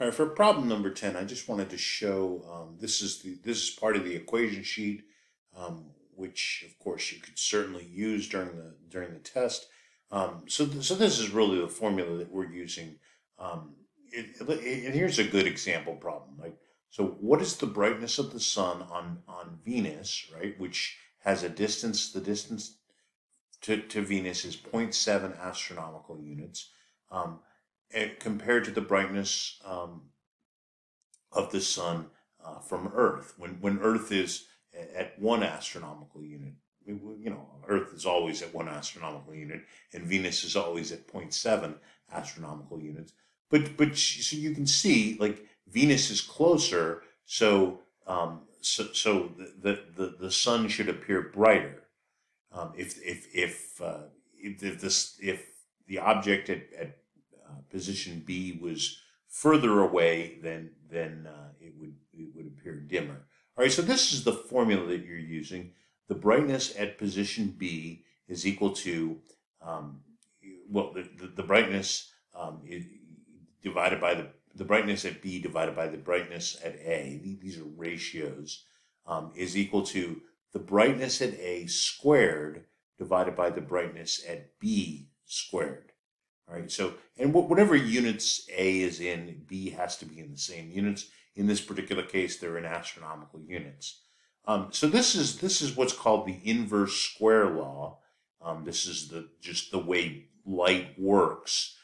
All right, for problem number 10, I just wanted to show this is part of the equation sheet, which of course you could certainly use during the test. So this is really the formula that we're using. And here's a good example problem, right? So what is the brightness of the sun on Venus, right? Which has a distance, the distance to Venus is zero point 0.7 astronomical units. Compared to the brightness of the sun from Earth. When Earth is at 1 astronomical unit, Earth is always at 1 astronomical unit, and Venus is always at zero point 0.7 astronomical units. But so you can see, like, Venus is closer, so the sun should appear brighter. If the object at position B was further away, then it would appear dimmer. All right, so this is the formula that you're using. The brightness at position B is equal to the brightness divided by the brightness at B divided by the brightness at A. These are ratios. Is equal to the brightness at A squared divided by the brightness at B squared. All right, so, and whatever units A is in, B has to be in the same units. In this particular case, they're in astronomical units. So this is what's called the inverse square law. This is just the way light works.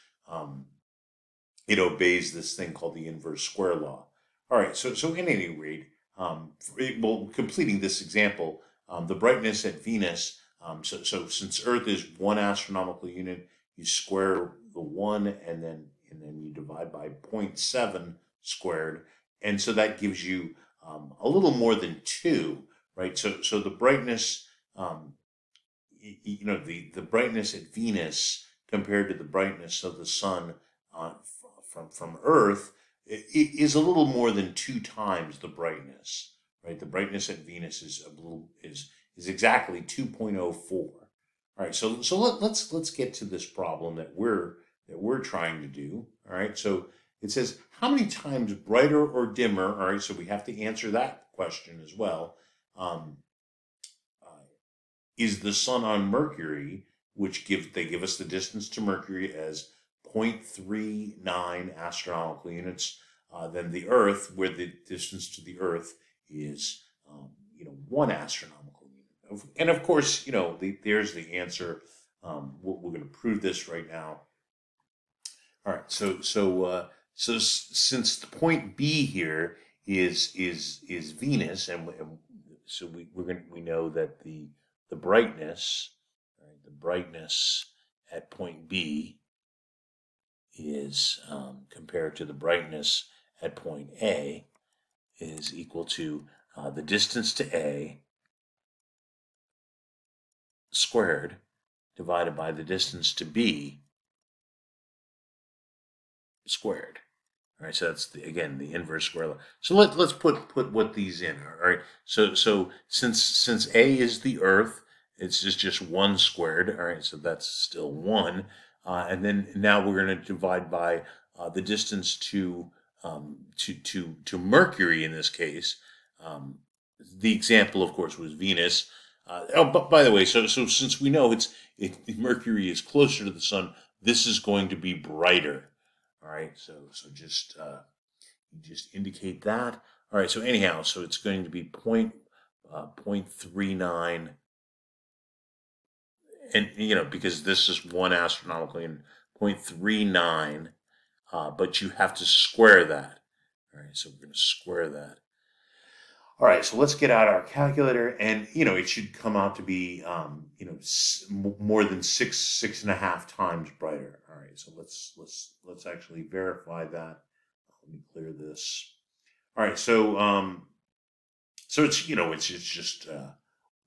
It obeys this thing called the inverse square law. All right, so at any rate, completing this example, the brightness at Venus, so since Earth is 1 astronomical unit, you square the 1 and then you divide by 0.7 squared, and so that gives you a little more than 2, right? So the brightness, the brightness at Venus compared to the brightness of the sun from Earth is a little more than 2 times the brightness, right? The brightness at Venus is exactly 2.04. All right, so let's get to this problem that we're trying to do. All right, so it says how many times brighter or dimmer. All right, so we have to answer that question as well. Is the sun on Mercury, which they give us the distance to Mercury as 0.39 astronomical units, than the Earth, where the distance to the Earth is 1 astronomical unit. And of course, there's the answer. We're going to prove this right now. All right. So since the point B here is Venus, and so we know that the brightness, right, the brightness at point B is compared to the brightness at point A is equal to the distance to A squared divided by the distance to B squared. All right, so that's again the inverse square law. So let's put what these in. All right, so since A is the Earth, it's just 1 squared. All right, so that's still 1, and then now we're going to divide by the distance to Mercury in this case. The example, of course, was Venus. But by the way, so since we know Mercury is closer to the sun, this is going to be brighter. All right, so just indicate that. All right, so anyhow, so it's going to be 0.39, and because this is 1 astronomical unit, 0.39, but you have to square that. All right, so we're going to square that. All right, so let's get out our calculator, and it should come out to be more than 6.5 times brighter. All right, so let's actually verify that. Let me clear this. All right, so it's just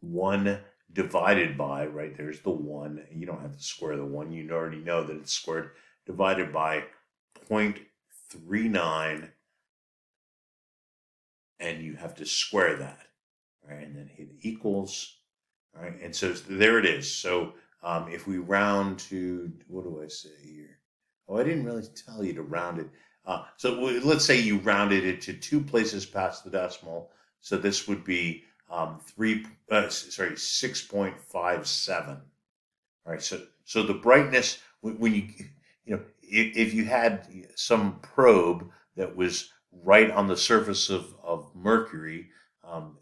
1 divided by, right? There's the 1. You don't have to square the 1. You already know that it's squared, divided by 0.39. And you have to square that, all right, and then hit equals, all right, and so there it is. So if we round to, what do I say here? Oh, I didn't really tell you to round it. Let's say you rounded it to 2 places past the decimal. So this would be 6.57. All right. So the brightness when if you had some probe that was right on the surface of Mercury,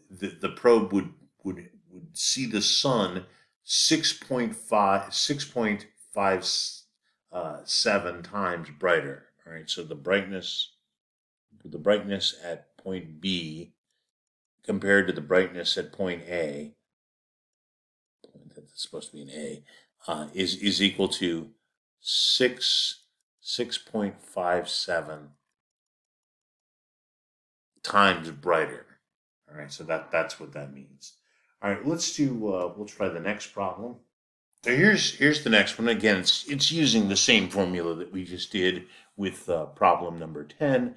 the probe would see the sun 6.57 times brighter. All right, so the brightness at point B compared to the brightness at point A, that's supposed to be an A, is equal to 6.57 times brighter. All right, so that's what that means. All right, we'll try the next problem. So here's the next one. Again, it's using the same formula that we just did with problem number 10.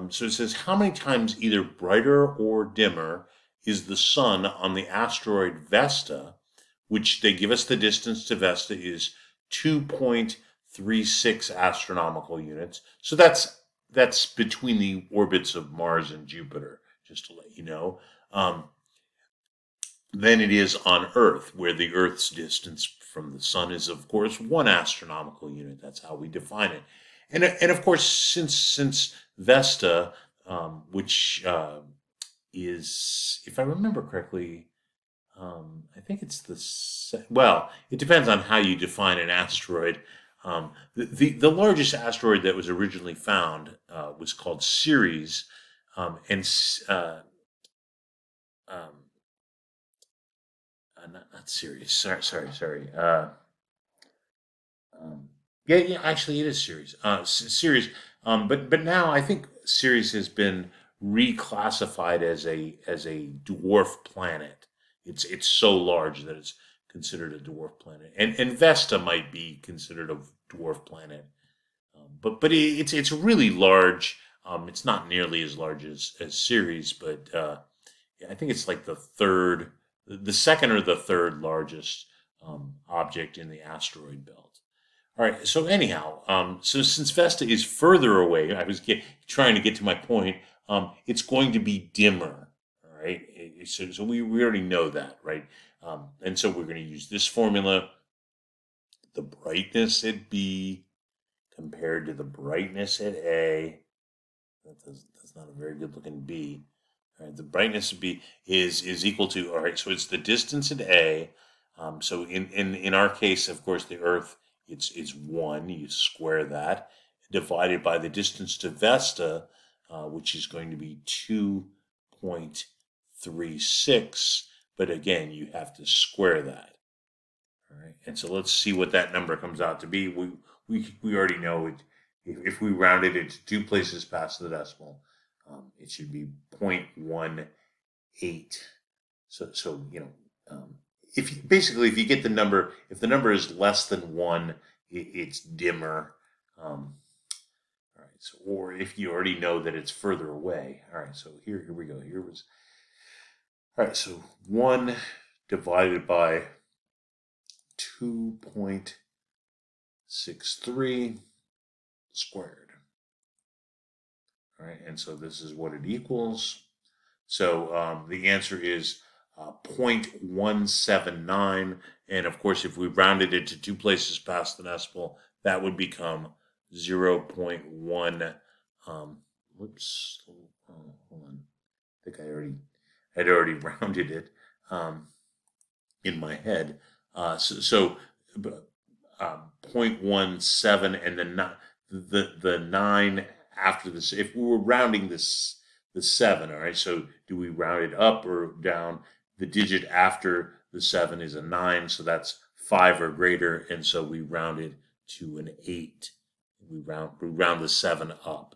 So it says, how many times either brighter or dimmer is the sun on the asteroid Vesta, which they give us the distance to Vesta is 2.36 astronomical units. So that's between the orbits of Mars and Jupiter, just to let you know. Than it is on Earth, where the Earth's distance from the sun is, of course, 1 astronomical unit. That's how we define it. And of course, since Vesta, which is, if I remember correctly, I think it's it depends on how you define an asteroid. The largest asteroid that was originally found was called Ceres, not Ceres. Sorry. Yeah. Actually, it is Ceres. Ceres. But now I think Ceres has been reclassified as a dwarf planet. It's so large that it's considered a dwarf planet, and Vesta might be considered a dwarf planet, but it's really large. It's not nearly as large as Ceres, but I think it's like the second or the third largest object in the asteroid belt. All right. So anyhow, so since Vesta is further away, I was trying to get to my point. It's going to be dimmer. All right. So we already know that, right? And so we're going to use this formula. The brightness at B compared to the brightness at A. That's not a very good looking B. All right, the brightness of B is equal to, all right, so it's the distance at A. So in our case, of course, the Earth, it's 1. You square that, divided by the distance to Vesta, which is going to be 2.36. But again, you have to square that. All right, and so let's see what that number comes out to be. We already know it. If we rounded it to 2 places past the decimal, it should be 0.18. So if you get the number, if the number is less than 1, it's dimmer. All right. So, or if you already know that it's further away. All right. So here we go. All right. So 1 divided by 2.63 squared. All right, and so this is what it equals. So the answer is 0.179. And of course, if we rounded it to 2 places past the decimal, that would become 0.1. Whoops. Hold on. I think I had already rounded it in my head. So 0.17, and then the 9 after this. If we were rounding the 7, all right. So do we round it up or down? The digit after the 7 is a 9, so that's 5 or greater, and so we round it to an 8. We round the 7 up.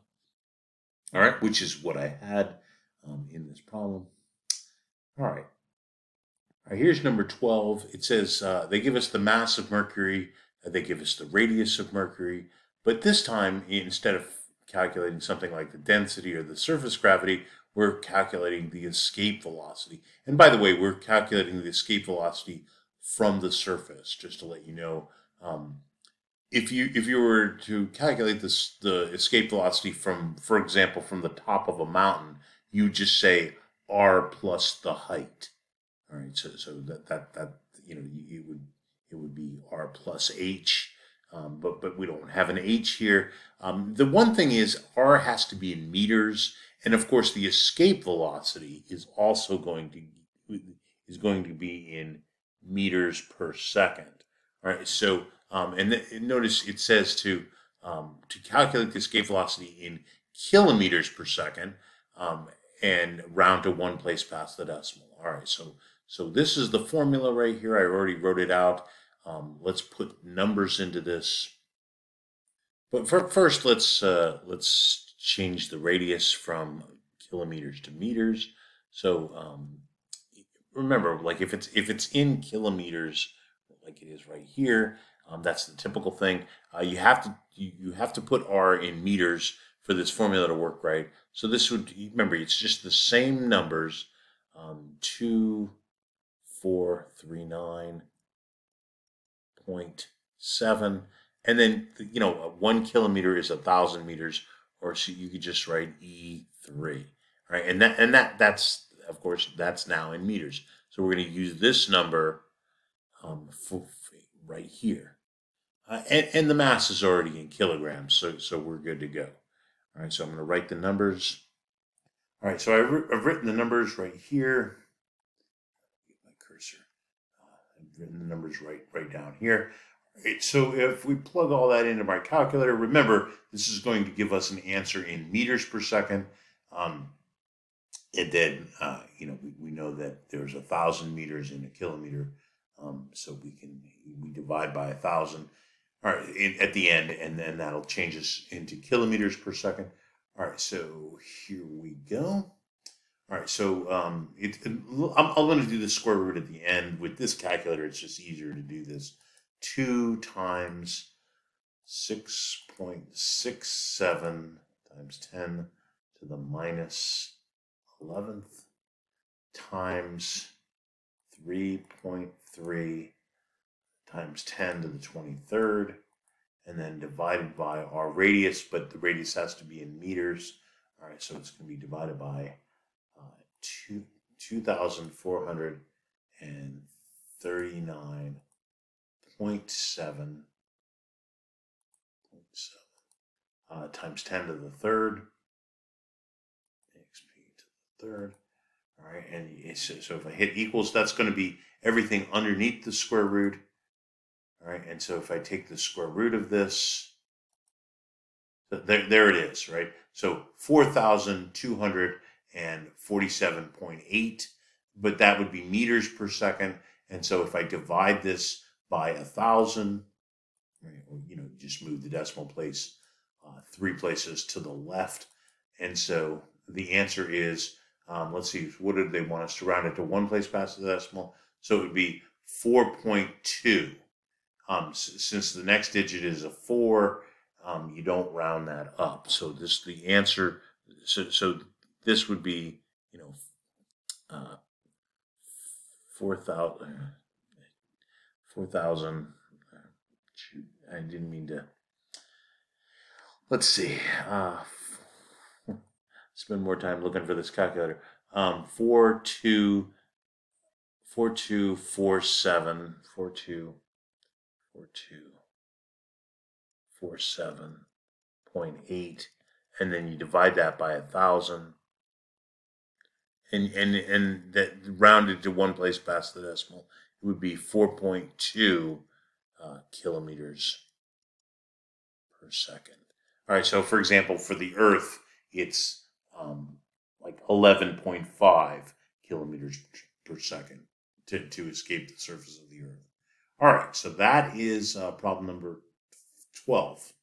All right, which is what I had in this problem. All right. All right, here's number 12. It says they give us the mass of Mercury, they give us the radius of Mercury, but this time, instead of calculating something like the density or the surface gravity, we're calculating the escape velocity. And by the way, we're calculating the escape velocity from the surface, just to let you know. if you were to calculate the escape velocity from, for example, from the top of a mountain, you would just say r plus the height. All right, so that it would be r plus h, but we don't have an h here. The one thing is r has to be in meters, and of course the escape velocity is also going to be in meters per second. All right, so and notice it says to calculate the escape velocity in kilometers per second, and round to one place past the decimal. All right, so this is the formula right here. I already wrote it out. Let's put numbers into this. But first, let's change the radius from kilometers to meters. So remember, like if it's in kilometers, like it is right here, that's the typical thing. You have to put r in meters for this formula to work right. So this would, remember, it's just the same numbers, 2439.7, and then 1 kilometer is 1,000 meters, or so you could just write E3, right? And that's of course that's now in meters. So we're going to use this number right here, and the mass is already in kilograms, so we're good to go. All right, so I'm going to write the numbers. All right, so I've written the numbers right here. Get my cursor. I've written the numbers right down here. All right, so if we plug all that into my calculator, remember this is going to give us an answer in meters per second. And then we know that there's 1,000 meters in a kilometer, so we divide by 1,000. All right, at the end, and then that'll change us into kilometers per second. All right, so here we go. All right, so I'm going to do the square root at the end. With this calculator, it's just easier to do this. 2 times 6.67 times 10 to the minus 11th times 3.3 times 10 to the 23rd, and then divided by our radius, but the radius has to be in meters. All right, so it's going to be divided by 2,439.7 times 10 to the third, xp to the third. All right, and so if I hit equals, that's going to be everything underneath the square root. All right, and so if I take the square root of this, there it is, right? So 4,247.8, but that would be meters per second. And so if I divide this by 1,000, right, or, just move the decimal place 3 places to the left. And so the answer is, let's see, what did they want us to round it to one place past the decimal? So it would be 4.2. Since the next digit is a 4, you don't round that up. So the answer. So this would be 4,000. 4,000. I didn't mean to. Let's see. Spend more time looking for this calculator. 4247.8, and then you divide that by 1,000, and that rounded to one place past the decimal, it would be 4.2 kilometers per second. All right, so for example, for the Earth, it's like 11.5 kilometers per second to escape the surface of the Earth. All right, so that is problem number 12.